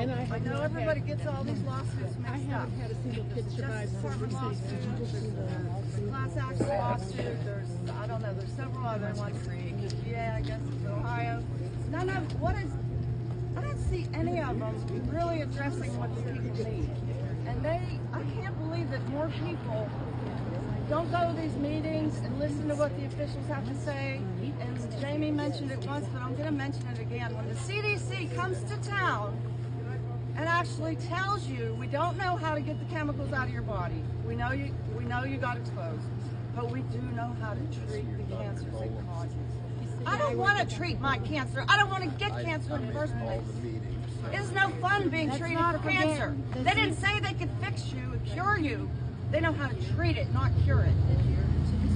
And I know everybody gets all these lawsuits mixed up. I haven't had a single kid survive Justice Department lawsuit, there's a class action lawsuit, there's, I don't know, there's several other ones. Yeah, I guess it's Ohio. None of, I don't see any of them really addressing what the people need. And I can't believe that more people don't go to these meetings and listen to what the officials have to say. And Jamie mentioned it once, but I'm going to mention it again. When the CDC comes to town and actually tells you, we don't know how to get the chemicals out of your body. We know you got exposed, but we do know how to treat the cancers it causes. I don't want to treat my cancer. I don't want to get cancer in the first place. It's no fun being treated for cancer. They didn't say they could fix you and cure you. They know how to treat it, not cure it.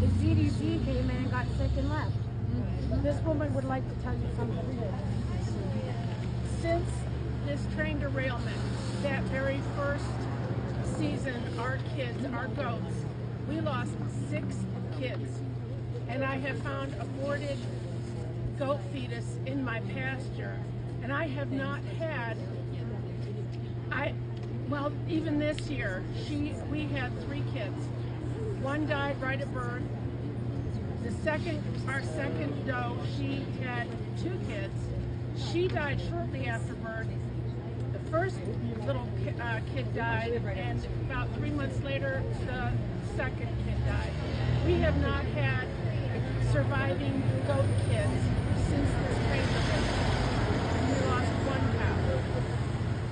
The CDC came in and got sick and left. This woman would like to tell you something. Since this train derailment, that very first season, our kids, our goats, we lost 6 kids. And I have found aborted goat fetus in my pasture. And I have not had, well, even this year, we had 3 kids. One died right at birth. Our second doe, she had 2 kids. She died shortly after birth. The first little kid died, and about 3 months later, the second kid died. We have not had surviving goat kids since this train derailment. We lost 1 cow.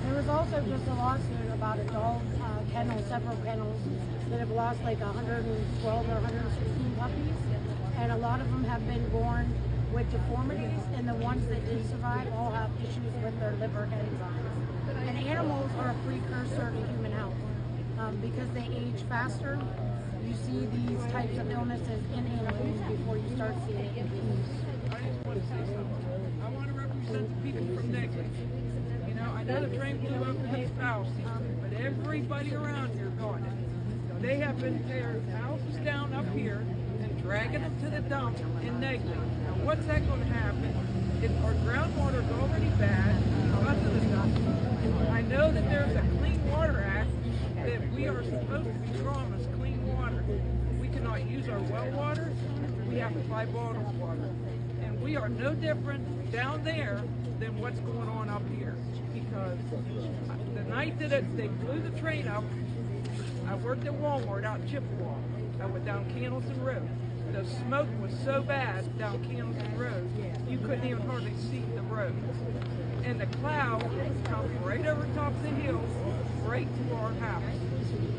There was also just a lawsuit about adult kennels, several kennels, that have lost like 112 or 116 puppies. And a lot of them have been born with deformities, and the ones that did survive all have issues with their liver enzymes. And animals are a precursor to human health. Because they age faster, you see these types of illnesses in animals before you start seeing it in humans. I just want to say something. I want to represent the people from Negley. You know, I know the train blew up in East Palestine, but everybody around here got it. They have been tearing houses down up here and dragging them to the dump in Negley. Now, what's that going to happen? If our groundwater is already bad because of the dump, I know that there's a Clean Water Act that we are supposed to be promised clean water. We cannot use our well water. We have to buy bottled water. And we are no different down there than what's going on up here. Because the night that they blew the train up, I worked at Walmart out in Chippewa. I went down Candleton Road. The smoke was so bad down Candleton Road, you couldn't even hardly see the road. And the cloud comes right over top of the hill, right to our house.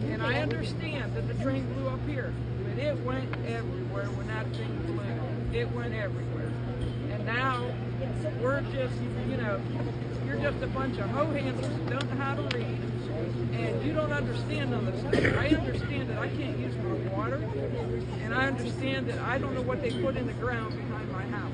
And I understand that the train blew up here, but it went everywhere when that thing blew. It went everywhere. And now, we're just, you know, you're just a bunch of hoe handlers who don't know how to read, and you don't understand none of this stuff. I understand that I can't use my water, and I understand that I don't know what they put in the ground behind my house.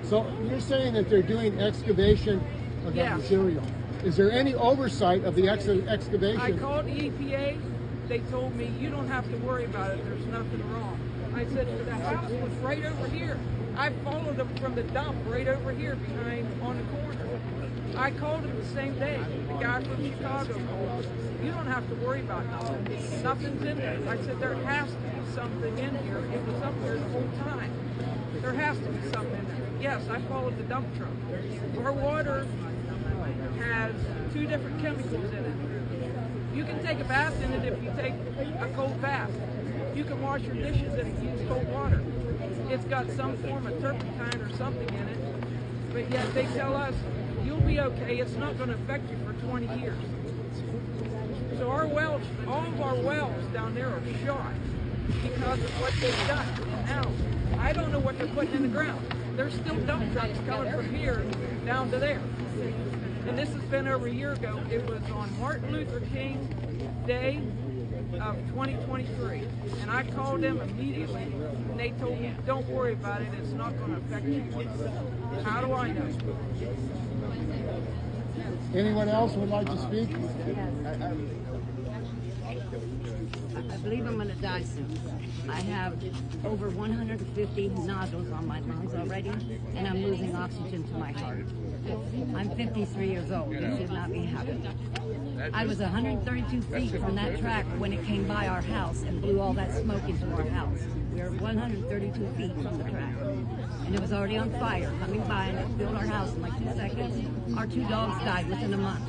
So you're saying that they're doing excavation of that material. Is there any oversight of the excavation? I called the EPA. They told me, you don't have to worry about it. There's nothing wrong. I said, the house was right over here. I followed them from the dump right over here behind on the corner. I called him the same day. The guy from Chicago called. You don't have to worry about nothing. Nothing's in there. I said, there has to be something in here. It was up there the whole time. There has to be something in there. Yes, I followed the dump truck. Our water has 2 different chemicals in it. You can take a bath in it if you take a cold bath. You can wash your dishes in it and use cold water. It's got some form of turpentine or something in it, but yet they tell us, you'll be okay, it's not going to affect you for 20 years. So our wells, all of our wells down there are shot because of what they've done. Now, I don't know what they're putting in the ground. There's still dump trucks coming from here down to there. And this has been over a year ago. It was on Martin Luther King Day of 2023. And I called them immediately, and they told me, don't worry about it, it's not going to affect you. How do I know? Anyone else would like to speak? I believe I'm going to die soon. I have over 150 nodules on my lungs already, and I'm losing oxygen to my heart. I'm 53 years old. This should not be happening. I was 132 feet from that track when it came by our house and blew all that smoke into our house. We were 132 feet from the track. And it was already on fire, coming by, and it filled our house in like 2 seconds. Our 2 dogs died within a month.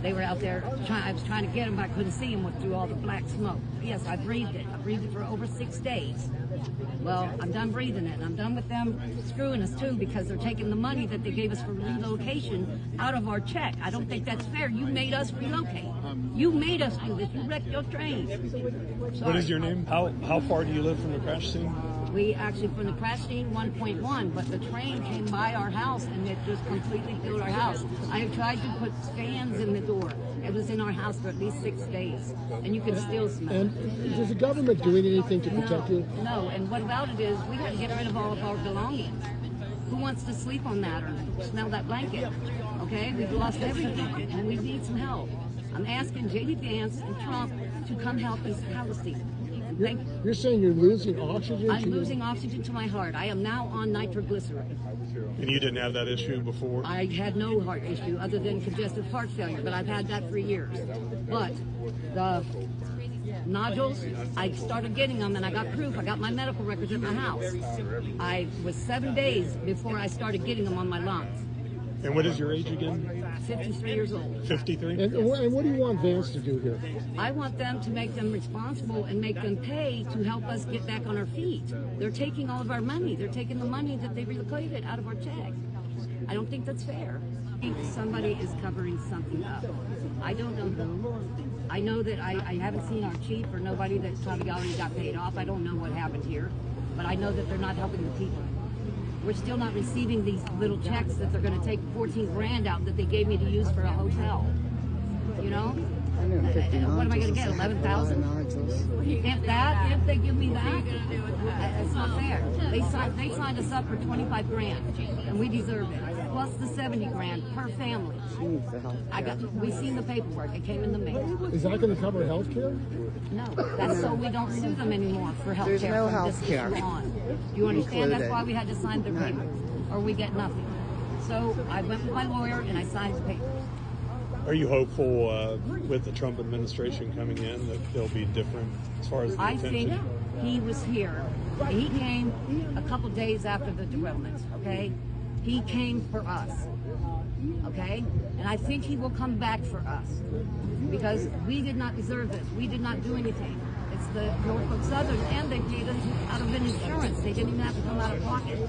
They were out there, I was trying to get them, but I couldn't see them through all the black smoke. Yes, I breathed it. I breathed it for over 6 days. Well, I'm done breathing it, and I'm done with them screwing us too, because they're taking the money that they gave us for relocation out of our check. I don't think that's fair. You made us relocate. You made us do this. You wrecked your train. Sorry. What is your name? How far do you live from the crash scene? We actually, from the crash scene, 1.1, but the train came by our house and it just completely filled our house. I have tried to put fans in the door. It was in our house for at least 6 days, and you can still smell it. And is the government doing anything to protect you? No, and what about it is we had to get rid of all of our belongings. Who wants to sleep on that or smell that blanket? Okay, we've lost everything, and we need some help. I'm asking VP Vance and Trump to come help East Palestine. You're saying you're losing oxygen? I'm losing oxygen to my heart. I am now on nitroglycerin. And you didn't have that issue before? I had no heart issue other than congestive heart failure, but I've had that for years. But the nodules, I started getting them, and I got proof. I got my medical records at my house. I was 7 days before I started getting them on my lungs. And what is your age again? 53 years old. 53? And what do you want Vance to do here? I want them to make them responsible and make them pay to help us get back on our feet. They're taking all of our money. They're taking the money that they relocated out of our check. I don't think that's fair. I think somebody is covering something up. I don't know who. I know that I haven't seen our chief or nobody that probably already got paid off. I don't know what happened here, but I know that they're not helping the people. We're still not receiving these little checks that they're going to take 14 grand out that they gave me to use for a hotel. You know? What am I going to get? 11,000? If they give me that, it's not fair. They signed us up for 25 grand, and we deserve it. Plus the 70 grand per family. We seen the paperwork. It came in the mail. Is that going to cover health care? No, that's so we don't sue them anymore for health care. There's no health care. Do you understand? That's why we had to sign the papers, or we get nothing. So I went with my lawyer and I signed the papers. Are you hopeful with the Trump administration coming in that they'll be different as far as the attention? I think he was here. He came a couple days after the derailment, okay? He came for us, okay? And I think he will come back for us because we did not deserve this. We did not do anything. It's the Norfolk Southern, and they paid us out of an insurance. They didn't even have to come out of pocket.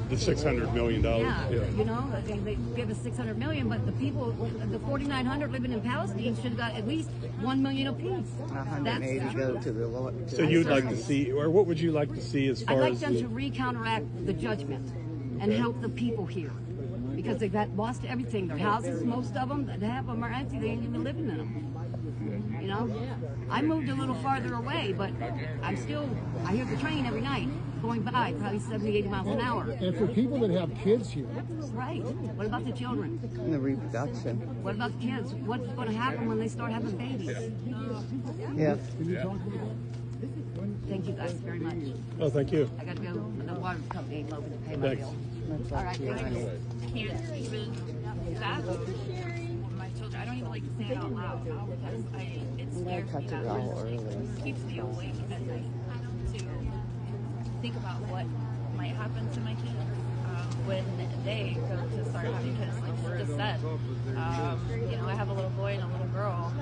The $600 million. Yeah, you know, they give us $600 million, but the people, the 4,900 living in Palestine should have got at least $1 million apiece. 180 go to the Lord. So you'd like to see, or what would you like to see as far as? I'd like them to re-counteract the judgment and help the people here, because they've lost everything. Their houses, most of them, half of them are empty. They ain't even living in them. You know, I moved a little farther away, but I hear the train every night going by, probably 70, 80 miles an hour. And for people that have kids here. Right. What about the children? And the reproduction. What about the kids? What's going to happen when they start having babies? Yeah. Thank you guys very much. Oh, thank you. I got to go. The water company ain't open to pay my Thanks. bill. All right, thank you. Can't even that. My children, I don't even like to say it out loud because it scares me that much. It keeps me awake at night to think about what might happen to my kids when they go to start having kids. Like she just said, you know, I have a little boy and a little girl.